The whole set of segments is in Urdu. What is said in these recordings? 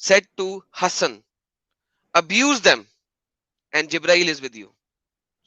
said to Hassan, abuse them and Jibrail is with you।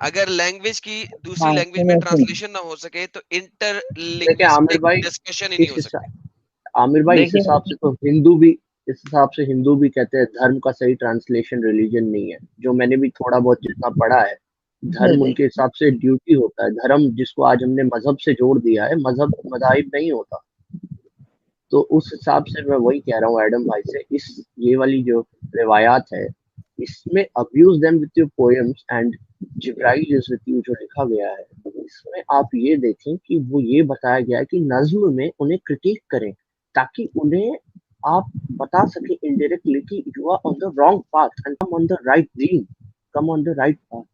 اگر لینگویج کی دوسری لینگویج میں ٹرانسلیشن نہ ہو سکے تو انٹر دیکھیں عامر لنگوسٹک بھائی ڈسکشن ہی نہیں ہو سکتی. عامر بھائی اس دیکھیے حساب سے تو ہندو بھی ہندو بھی کہتے ہیں دھرم کا صحیح ٹرانسلیشن ریلیجن نہیں ہے. جو میں نے بھی تھوڑا بہت جتنا پڑھا ہے, دھرم ان کے حساب سے ڈیوٹی ہوتا ہے. دھرم جس کو آج ہم نے مذہب سے جوڑ دیا ہے, مذہب مذاہب نہیں ہوتا. تو اس حساب سے میں وہی کہہ رہا ہوں ایڈم بھائی سے, یہ والی جو روایات ہے اس میں abuse them with your poems and جبرائیل از وتھ یو جو لکھا گیا ہے, اس میں آپ یہ دیکھیں کہ وہ یہ بتایا گیا ہے کہ نظم میں انہیں کرٹیک کریں تاکہ انہیں آپ بتا سکیں انڈائریکٹلی کہ you are on the wrong path and come on the right dream, come on the right path.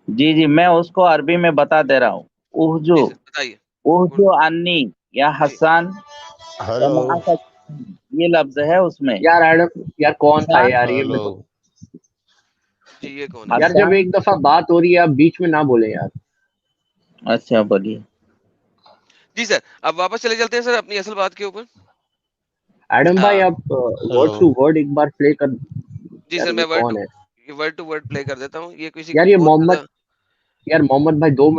جی میں اس کو عربی میں بتا دے رہا ہوں. جی سر بتائیے. اہجو انی یا حسان یہ لفظ ہے اس میں. یار ایڈم یار کون تھا یار یہ میں تو جی یہ کون ہے یار, جب ایک دفعہ بات ہو رہی ہے آپ بیچ میں نہ بولیں یار. اچھا بولیے. جی سر اب واپس چلے جاتے ہیں سر اپنی اصل بات کے اوپر. ایڈم بھائی آپ ورڈ ٹو ورڈ ایک بار پلے کر. جی سر میں ورڈ ٹو ورڈ پلے کر دیتا ہوں. یہ کسی یار یہ بہت محمد یار محمد بھائی 2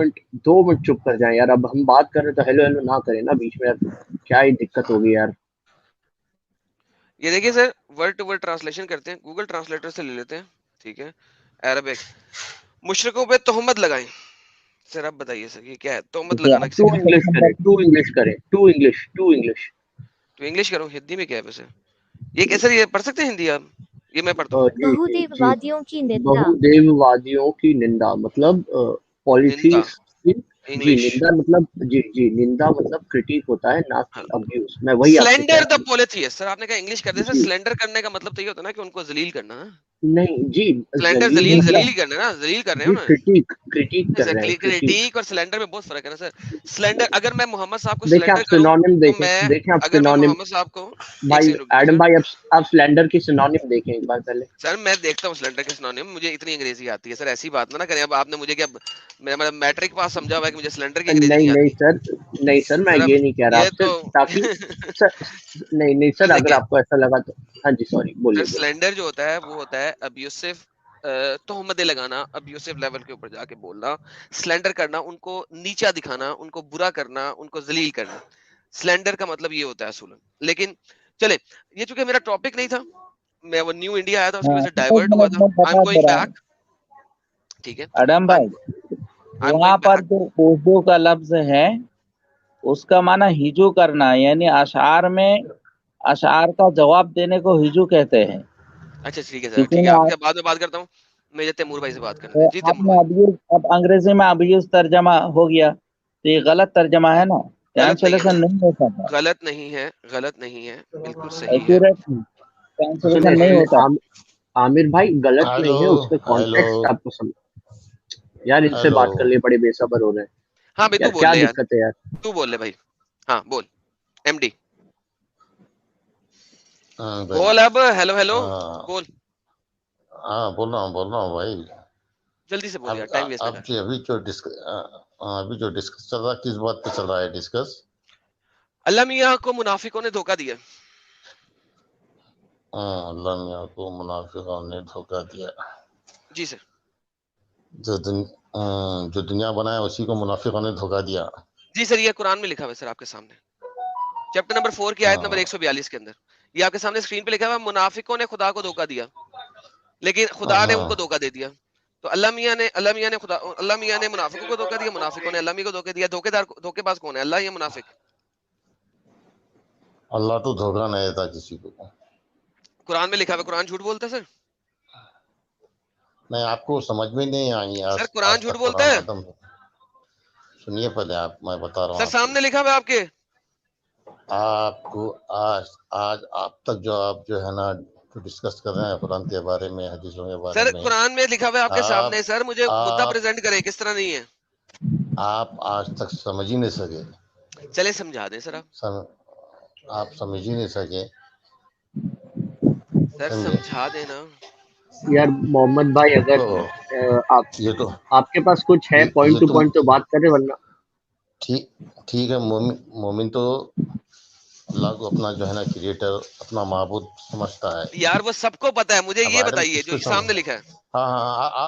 منٹ چپ کر جائیں یار. اب ہم بات کر رہے تو ہیلو نہ کریں نا بیچ میں, کیا ہی دقت ہوگی یار. یہ دیکھیے سر ورڈ ٹو ورڈ ٹرانسلیشن کرتے ہیں, گوگل ٹرانسلیٹر سے لے لیتے ہیں. ٹھیک ہے, عربک مشرکوں پہ تہمت لگائیں. سر آپ بتائیے سر یہ کیا ہے تہمت لگانا کسی پہ؟ ٹو انگلش کرو. ہندی میں کیا ہے ویسے یہ کیسے یہ پڑھ سکتے ہیں ہندی آپ؟ یہ میں پڑھتا ہوں. بہودیو وادیوں کی نندا مطلب پالیٹیکس. جی نندا مطلب جی نندا مطلب کرٹیک ہوتا ہے نا ابیوز. میں وہی آپ سے کہہ سلینڈر رہا دا ہوں. پولیتھیسٹ. سر آپ نے کہا انگلش کر دیا سر. سلینڈر کرنے کا مطلب تو یہ ہوتا ہے نا کہ ان کو ذلیل کرنا. نہیں جی سلینڈر ذلیل کرنا نا, ذلیل کر رہے ہیں نا. کرٹیک کر رہے ہیں. کرٹیک اور سلینڈر میں بہت فرق ہے نا سر. سلینڈر اگر میں محمد صاحب کو دیکھیں سلینڈر آپ کروں سینونیم تو دیکھیں آپ اگر میں سینونیم محمد صاحب کو بھائی ایڈم بھائی آپ سلینڈر کی سینونیم دیکھیں ایک بار پہلے. سر میں دیکھتا ہوں سلینڈر کے سینونیم, مجھے اتنی انگریزی آتی ہے سر. ایسی بات نہ کریں. اب آپ نے مجھے کیا میرا میٹرک پاس سمجھا ہوا ہے کہ مجھے سلینڈر کی انگریزی نہیں آتی. نہیں سر میں یہ نہیں کہہ رہا یہ آپ سے تو تاکہ نہیں سر اگر آپ کو ایسا لگا تو ہاں جی سوری بولیے. سلینڈر جو ہوتا ہے وہ ہوتا ہے ابیوسف تہمتیں لگانا, ابیوسف لیول کے اوپر جا کے بولنا, سلینڈر کرنا, ان کو نیچا دکھانا, ان کو برا کرنا, ان کو ذلیل کرنا. سلینڈر کا مطلب یہ ہوتا ہے اصول. لیکن چلے یہ چونکہ میرا ٹاپک نہیں تھا, میں وہ نیو انڈیا آیا تھا اس کی وجہ سے ڈائیورٹ ہوا تھا. I am going back. ٹھیک ہے ایڈم بھائی وہاں پر جو اردو کا لفظ ہے اس کا معنی ہجو کرنا, یعنی اشعار میں اشعار کا جواب دینے کو ہجو کہتے ہیں. اچھا ٹھیک ہے سر, ٹھیک ہے آپ سے بعد میں بات کرتا ہوں. میں تیمور بھائی سے بات کرنے دیں. جی تیمور بھائی. اب انگریزی میں ابیوز ترجمہ ہو گیا تو یہ غلط ترجمہ ہے نا, ٹرانسلیشن نہیں ہو سکتا. غلط نہیں ہے, بالکل صحیح ہے. ٹرانسلیشن نہیں ہوتا. عامر بھائی غلط نہیں ہے, اس کے کانٹیکسٹ آپ کو سمجھ. یار ان سے بات کر لے, بڑے بے صبر ہو رہے ہیں. ہاں بھائی تو بول کیا لے یار, دقت ہے یار, تو بول لے بھائی. ہاں بول ایم ڈی بول. اب ہیلو بول. ہاں بول رہا ہوں بھائی, جلدی سے بول یار, ٹائم ویسٹ نہ کر. ابھی جو ڈسکس چل رہا ہے کس بات پہ چل رہا ہے ڈسکس؟ اللہ میاں کو منافقوں نے دھوکہ دیا. اللہ میاں کو منافقوں نے دھوکہ دیا. جی سر. جو دنیا بنایا اسی کو منافقوں نے دھوکہ دیا. جی سر, یہ قرآن میں لکھا ہوا ہے سر آپ کے سامنے, چیپٹر نمبر 4 کی آیت نمبر 142 کے اندر. یہ آپ کے سامنے اسکرین پہ لکھا ہوا ہے, منافقوں نے خدا کو دھوکہ دیا لیکن خدا نے ان کو دھوکہ دے دیا. تو اللہ میاں نے منافقوں کو دھوکہ دیا, منافقوں نے اللہ میاں کو دھوکہ دیا. دھوکے باز کون ہے, اللہ یا منافق؟ اللہ تو دھوکہ نہیں دیتا کسی کو. قرآن میں لکھا ہوا ہے. قرآن جھوٹ بولتا ہے سر؟ نہیں, آپ کو سمجھ میں نہیں آئی سر قرآن جھوٹ بولتا ہے؟ سنیے پہلے میں بتا رہا ہوں سر سامنے لکھا ہوا ہے آپ کے. آپ کو آج آپ تک جو آپ جو ہے نا ڈسکس کر رہے ہیں قرآن کے بارے میں, حدیثوں کے بارے سر میں, قرآن میں لکھا ہوا ہے آپ کے سامنے. سر مجھے مدعا پریزنٹ کرے, کس طرح نہیں ہے. آپ آج تک سمجھ ہی نہیں سکے. چلے سمجھا دیں سر. آپ سمجھ ہی نہیں سکے. سر سمجھا دینا یار محمد بھائی اگر آپ کے پاس کچھ ہے پوائنٹ ٹو پوائنٹ تو بات کریں, ورنہ ٹھیک ہے. مومن تو اللہ کو اپنا جو ہے نا کریٹر, اپنا معبود سمجھتا ہے. یار وہ سب کو پتا ہے, مجھے اب یہ ایڈم بتائیے کس جو کو سامنے لکھا ہے. ہاں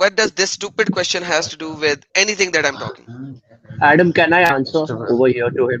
What does this stupid question has to do with anything that I'm talking? Adam, can I answer over here to him?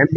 MD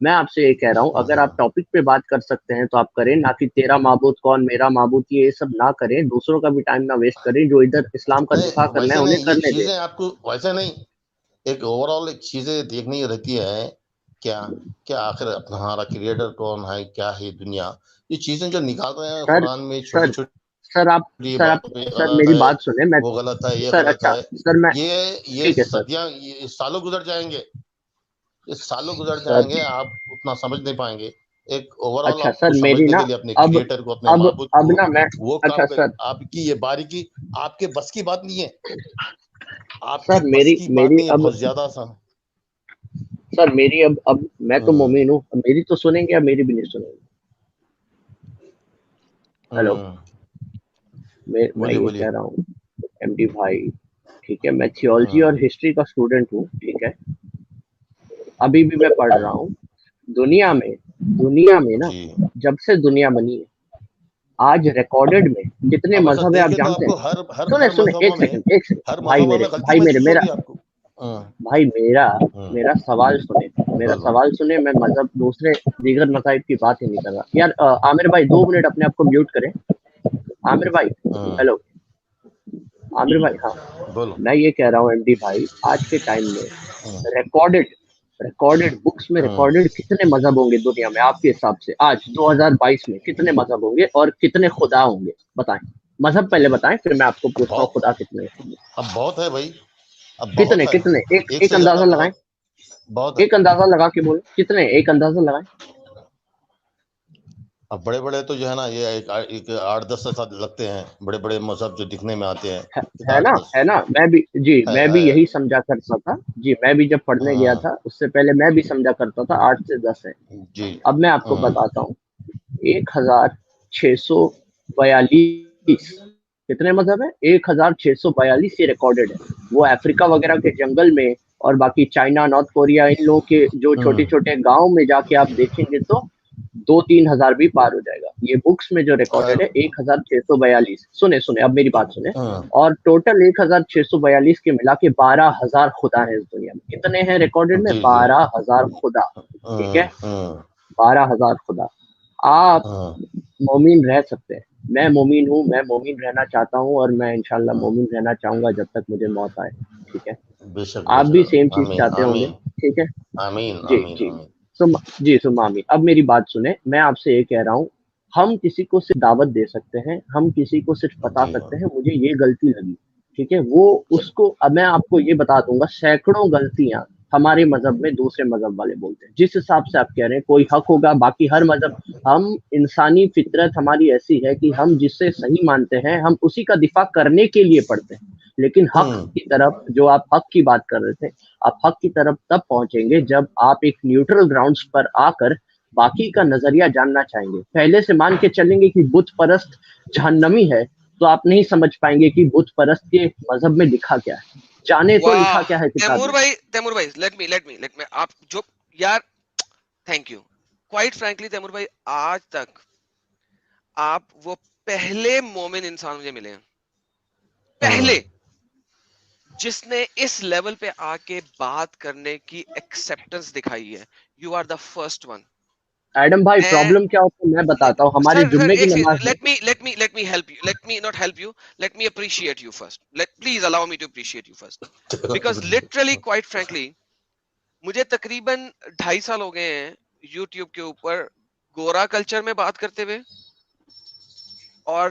میں آپ سے یہ کہہ رہا ہوں اگر آپ ٹاپک پہ بات کر سکتے ہیں تو آپ کریں, نہ کہ تیرا معبود کون, میرا معبود, یہ سب نہ کریں, دوسروں کا بھی ٹائم نہ ویسٹ کریں. جو ادھر اسلام کا دفاع کرنا ہے ویسے انہیں نہیں, یہ کرنے دیں. چیزیں آپ کو ویسے نہیں, ایک اوور آل ایک چیزیں دیکھنی رہتی ہے کیا کیا آخر ہمارا کریٹر کون ہے, کیا ہے دنیا. یہ چیزیں جو نکال رہے ہیں سر قرآن میں چھوٹی سر چھوٹی سر آپ باتوں پہ, سر غلط میری ہے, بات سنیں. میں وہ غلط ہے, یہ سر غلط اچھا ہے, سر میں یہ ٹھیک ہے سر. صدیاں, یہ سالوں گزر جائیں گے, یہ سالوں گزر سر جائیں گے, آپ اتنا سمجھ نہیں پائیں گے. ایک اوور آل اچھا آپ سر کو میری سمجھنے نا کے لیے اپنے اب کریٹر کو, اپنے اب معبود اب کو, نا میں وہ اچھا کام کریں. سر آپ کی یہ باریکی آپ کے بس کی بات نہیں ہے, آپ کی سر بس میری کی بات میری نہیں ہے, اب بہت زیادہ سا. سر میری اب میں تو مومن ہوں, میری تو سنیں گے یا میری بھی نہیں سنیں گے؟ ہیلو, میں بولیے یہ بولیے. کہہ رہا ہوں ایم ڈی بھائی, ٹھیک ہے, میں تھیولوجی اور ہسٹری کا اسٹوڈنٹ ہوں, ٹھیک ہے, ابھی بھی میں پڑھ رہا ہوں. دنیا میں نا جی جب سے دنیا بنی ہے آج ریکارڈڈ میں کتنے اب ایسا مذہب ہے آپ دیکھے تو آپ جانتے کو ہیں؟ ہر سنیں مذہبوں میں, ایک سیکنڈ ہر بھائی مذہبوں میرے میں غلطی بھائی میرے محسوس میرا ہوتی ہے آپ کو. بھائی میرا سوال سنیں, میرا بولو. سوال سنیں. میں مذہب دوسرے دیگر مذاہب کی بات ہی نہیں کر رہا یار. عامر بھائی 2 منٹ اپنے آپ کو میوٹ کریں. عامر بھائی ہیلو, عامر بھائی, ہاں بولو. میں یہ کہہ رہا ہوں ایم ڈی بھائی, آج کے ٹائم میں ریکارڈڈ بکس میں ریکارڈڈ کتنے مذہب ہوں گے دنیا میں آپ کے حساب سے؟ آج 2022 میں کتنے مذہب ہوں گے اور کتنے خدا ہوں گے؟ بتائیں, مذہب پہلے بتائیں, پھر میں آپ کو اب پوچھتا ہوں بہت خدا کتنے ہیں. اب بہت ہے بھائی, اب بہت کتنے ہے, کتنے ایک ایک سے زیادہ اندازہ لگائیں, بہت بہت ہے. ایک اندازہ لگا کے بولیں کتنے, ایک اندازہ لگائیں. اب بڑے بڑے تو جو ہے نا یہ ایک 8-10 ساتھ لگتے ہیں, بڑے بڑے مذہب جو دکھنے میں آتے ہیں, ہے 8-10 نا, میں بھی جی ہے میں بھی ہے یہی سمجھا کرتا تھا جی. میں بھی جب پڑھنے گیا تھا اس سے پہلے میں بھی سمجھا کرتا تھا 8 سے 10 ہے. جی. اب میں آپ کو بتاتا ہوں 1642 کتنے مذہب ہیں. 1642 یہ ریکارڈڈ ہے. وہ افریقہ وغیرہ کے جنگل میں اور باقی چائنا, نارتھ کوریا, ان لوگوں کے جو چھوٹے چھوٹے گاؤں میں جا کے آپ دیکھیں گے تو 2-3 ہزار بھی پار ہو جائے گا. یہ بکس میں جو ریکارڈڈ ہے 1642. سنیں اب میری بات سنیں. اور ٹوٹل 1642 کے ملا کے 12,000 خدا ہیں اس دنیا میں. کتنے ہیں ریکارڈڈ میں؟ جی جی. 12,000 خدا, ٹھیک ہے, 12,000 خدا. آپ مومن رہ سکتے ہیں, میں مومن ہوں, میں مومن رہنا چاہتا ہوں, اور میں انشاءاللہ مومن رہنا چاہوں گا جب تک مجھے موت آئے, ٹھیک ہے. بے شک آپ بے بھی شک. سیم چیز آمین چاہتے ہوں گے, آمین ٹھیک ہے. آمین جی آمین جی آمین. جی آمین. اب میری بات سنیں, میں آپ سے یہ کہہ رہا ہوں, ہم کسی کو صرف دعوت دے سکتے ہیں, ہم کسی کو صرف بتا جی سکتے ہیں مجھے یہ غلطی لگی, ٹھیک ہے. وہ اس کو اب میں آپ کو یہ بتا دوں گا, سینکڑوں غلطیاں ہمارے مذہب میں دوسرے مذہب والے بولتے ہیں. جس حساب سے آپ کہہ رہے ہیں کوئی حق ہوگا, باقی ہر مذہب, ہم انسانی فطرت ہماری ایسی ہے کہ ہم جس سے صحیح مانتے ہیں ہم اسی کا دفاع کرنے کے لیے پڑھتے ہیں. لیکن حق کی طرف, جو آپ حق کی بات کر رہے تھے, آپ حق کی طرف تب پہنچیں گے جب آپ ایک نیوٹرل گراؤنڈز پر آ کر باقی کا نظریہ جاننا چاہیں گے. پہلے سے مان کے چلیں گے کہ بت پرست جہنمی ہے, تو آپ نہیں سمجھ پائیں گے کہ بت پرست کے مذہب میں لکھا کیا ہے. جانے تو لکھا کیا ہے کتاب میں. تیمور بھائی لیٹ می آپ جو یار, thank you. Quite frankly Taimur بھائی, آج تک آپ وہ پہلے مومن انسان مجھے ملے ہیں, پہلے جس نے اس لیول پہ آ کے بات کرنے کی ایکسپٹنس دکھائی ہے. You are the first one. Adam بھائی پرابلم کیا ہوتا ہے میں بتاتا ہوں. ہماری جمعے کی نماز میں let me appreciate you first. Please allow me to appreciate you first. Because literally, quite frankly, مجھے تقریباً 2.5 سال ہو گئے ہیں یوٹیوب کے اوپر گورا کلچر میں بات کرتے ہوئے, اور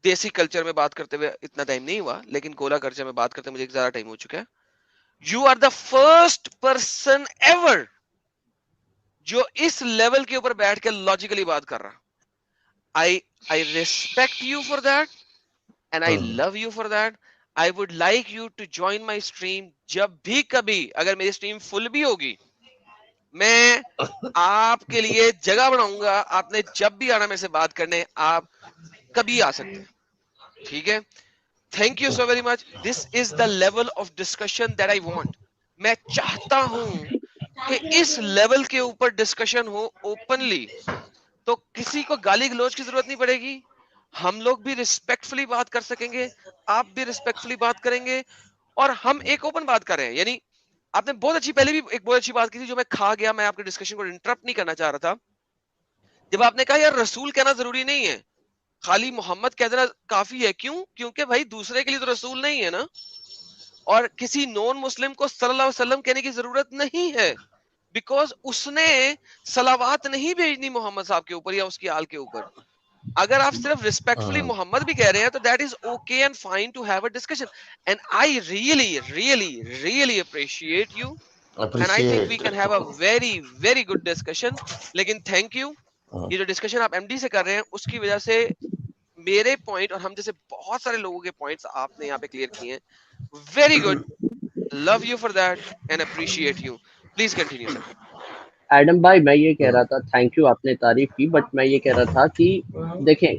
دیسی کلچر میں بات کرتے ہوئے اتنا ٹائم نہیں ہوا, لیکن گورا کلچر میں بات کرتے مجھے زیادہ ٹائم ہو چکا ہے. You are the first person ever جو اس لیول کے اوپر بیٹھ کے لاجیکلی بات کر رہا. I respect you for that and I love you for that. I would like you to join my stream. جب بھی کبھی اگر میری اسٹریم فل بھی ہوگی, میں آپ کے لیے جگہ بناؤں گا. آپ نے جب بھی آنا میرے سے بات کرنے, آپ کبھی آ سکتے ہیں, ٹھیک ہے. Thank you so very much. This is the level of discussion that I want. میں چاہتا ہوں کہ اس لیول کے اوپر ڈسکشن ہو اوپنلی, تو کسی کو گالی گلوچ کی ضرورت نہیں پڑے گی. ہم لوگ بھی ریسپیکٹفلی بات کر سکیں گے, آپ بھی ریسپیکٹفلی بات کریں گے, اور ہم ایک اوپن بات کر رہے ہیں. یعنی آپ نے بہت اچھی پہلے بھی ایک بہت اچھی بات کی تھی جو میں کھا گیا, میں آپ کے ڈسکشن کو انٹرپٹ نہیں کرنا چاہ رہا تھا, جب آپ نے کہا یار رسول کہنا ضروری نہیں ہے, خالی محمد کہہ دینا کافی ہے. کیوں؟ کیونکہ بھائی دوسرے کے لیے تو رسول نہیں ہے نا, اور کسی نون مسلم کو صلی اللہ علیہ وسلم کہنے کی ضرورت نہیں ہے, بیکاز اس نے صلوات نہیں بھیجنی محمد صاحب کے اوپر یا اس کی آل کے اوپر. اگر آپ صرف ریسپیکٹفلی محمد بھی کہہ رہے ہیں تو that is okay and fine to have a discussion, and I really appreciate you, and I think we can have a very good discussion. لیکن تھینک یو, یہ جو ڈسکشن آپ ایم ڈی سے کر رہے ہیں اس کی وجہ سے میرے پوائنٹ اور ہم جیسے بہت سارے لوگوں کے پوائنٹس آپ نے یہاں پہ کلیئر کیے ہیں. Very good, love you for that and appreciate you. Please continue sir. Adam بھائی میں یہ کہہ رہا تھا, تھینک یو آپ نے تعریف کی, بٹ میں یہ کہہ رہا تھا کہ دیکھیں